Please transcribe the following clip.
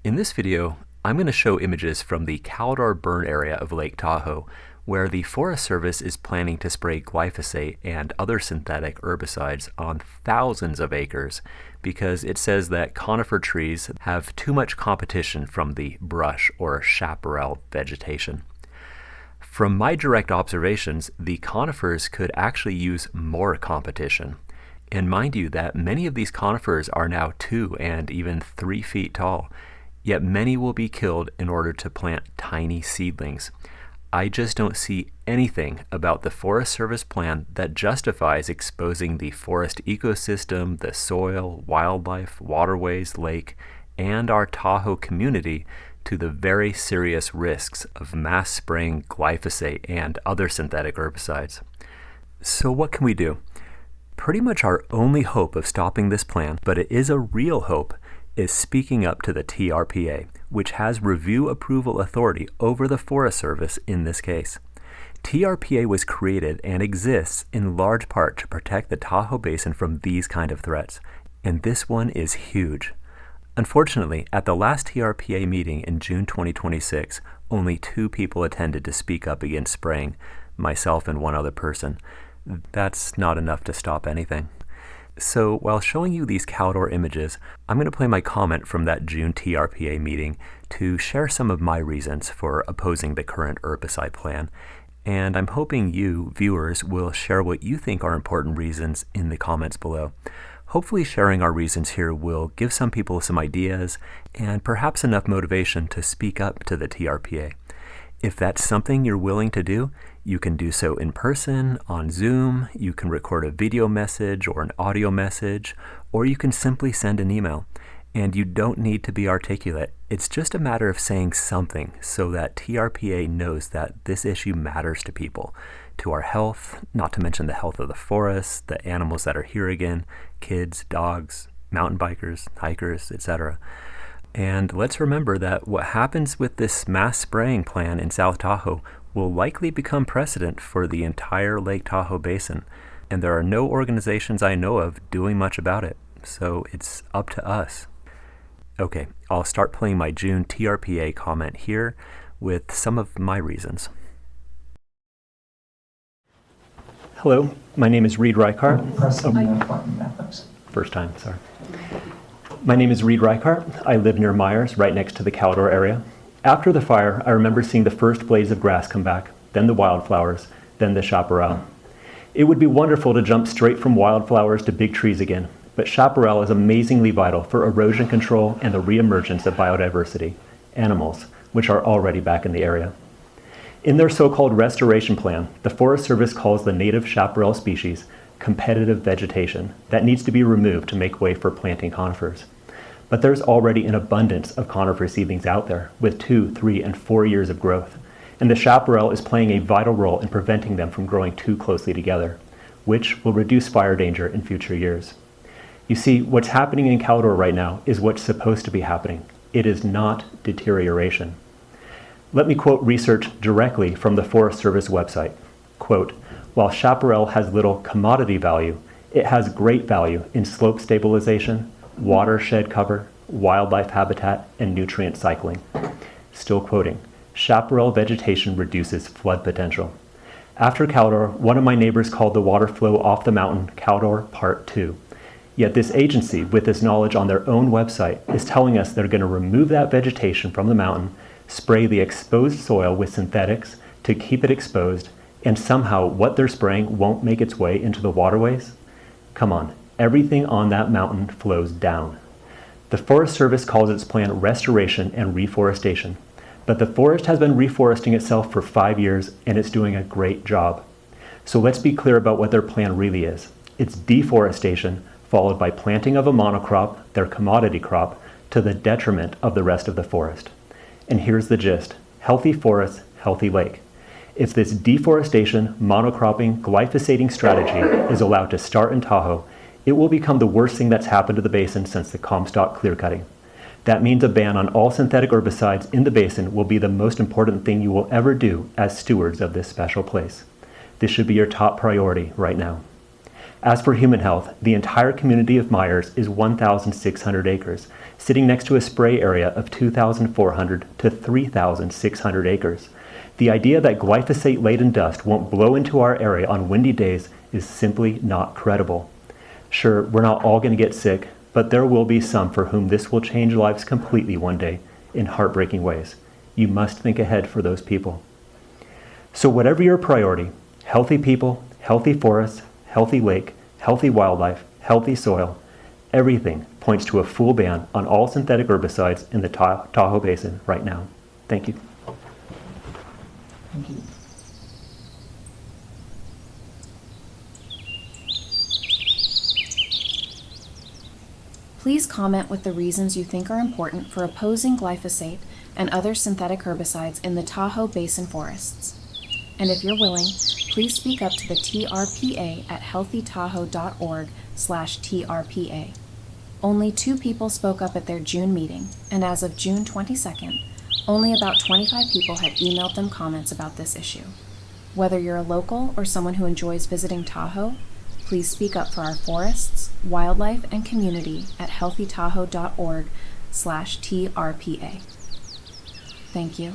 In this video, I'm going to show images from the Caldor burn area of Lake Tahoe, where the Forest Service is planning to spray glyphosate and other synthetic herbicides on thousands of acres because it says that conifer trees have too much competition from the brush or chaparral vegetation. From my direct observations, the conifers could actually use more competition. And mind you that many of these conifers are now 2 and even 3 feet tall, yet many will be killed in order to plant tiny seedlings. I just don't see anything about the Forest Service plan that justifies exposing the forest ecosystem, the soil, wildlife, waterways, lake, and our Tahoe community to the very serious risks of mass spraying glyphosate and other synthetic herbicides. So what can we do? Pretty much our only hope of stopping this plan, but it is a real hope, is speaking up to the TRPA, which has review approval authority over the Forest Service in this case. TRPA was created and exists in large part to protect the Tahoe Basin from these kind of threats, and this one is huge. Unfortunately, at the last TRPA meeting in June 2026, only 2 people attended to speak up against spraying, myself and one other person. That's not enough to stop anything. So while showing you these Caldor images, I'm going to play my comment from that June TRPA meeting to share some of my reasons for opposing the current herbicide plan. And I'm hoping you, viewers, will share what you think are important reasons in the comments below. Hopefully sharing our reasons here will give some people some ideas and perhaps enough motivation to speak up to the TRPA. If that's something you're willing to do, you can do so in person, on Zoom, you can record a video message or an audio message, or you can simply send an email. And you don't need to be articulate. It's just a matter of saying something so that TRPA knows that this issue matters to people, to our health, not to mention the health of the forest, the animals that are here again, kids, dogs, mountain bikers, hikers, etc. And let's remember that what happens with this mass spraying plan in South Tahoe will likely become precedent for the entire Lake Tahoe Basin, and there are no organizations I know of doing much about it, so it's up to us. Okay, I'll start playing my June TRPA comment here with some of my reasons. Hello, my name is Reed Reichart. First time, sorry. My name is Reed Reichart. I live near Myers, right next to the Caldor area. After the fire, I remember seeing the first blades of grass come back, then the wildflowers, then the chaparral. It would be wonderful to jump straight from wildflowers to big trees again, but chaparral is amazingly vital for erosion control and the reemergence of biodiversity, animals, which are already back in the area. In their so-called restoration plan, the Forest Service calls the native chaparral species competitive vegetation that needs to be removed to make way for planting conifers. But there's already an abundance of conifer seedlings out there with 2, 3, and 4 years of growth, and the chaparral is playing a vital role in preventing them from growing too closely together, which will reduce fire danger in future years. You see, what's happening in Caldor right now is what's supposed to be happening. It is not deterioration. Let me quote research directly from the Forest Service website. Quote, "While chaparral has little commodity value, it has great value in slope stabilization, watershed cover, wildlife habitat, and nutrient cycling." Still quoting, "Chaparral vegetation reduces flood potential." After Caldor, one of my neighbors called the water flow off the mountain Caldor Part 2. Yet this agency, with this knowledge on their own website, is telling us they're going to remove that vegetation from the mountain, spray the exposed soil with synthetics to keep it exposed, and somehow what they're spraying won't make its way into the waterways? Come on, everything on that mountain flows down. The Forest Service calls its plan restoration and reforestation, but the forest has been reforesting itself for 5 years and it's doing a great job. So let's be clear about what their plan really is. It's deforestation followed by planting of a monocrop, their commodity crop, to the detriment of the rest of the forest. And here's the gist: healthy forest, healthy lake. If this deforestation, monocropping, glyphosating strategy is allowed to start in Tahoe, it will become the worst thing that's happened to the basin since the Comstock clearcutting. That means a ban on all synthetic herbicides in the basin will be the most important thing you will ever do as stewards of this special place. This should be your top priority right now. As for human health, the entire community of Myers is 1,600 acres, sitting next to a spray area of 2,400 to 3,600 acres. The idea that glyphosate-laden dust won't blow into our area on windy days is simply not credible. Sure, we're not all going to get sick, but there will be some for whom this will change lives completely one day in heartbreaking ways. You must think ahead for those people. So whatever your priority, healthy people, healthy forests, healthy lake, healthy wildlife, healthy soil, everything points to a full ban on all synthetic herbicides in the Tahoe Basin right now. Thank you. Thank you. Please comment with the reasons you think are important for opposing glyphosate and other synthetic herbicides in the Tahoe Basin forests. And if you're willing, please speak up to the TRPA at healthytahoe.org/TRPA. Only 2 people spoke up at their June meeting, and as of June 22nd, only about 25 people had emailed them comments about this issue. Whether you're a local or someone who enjoys visiting Tahoe, please speak up for our forests, wildlife, and community at healthytahoe.org/TRPA. Thank you.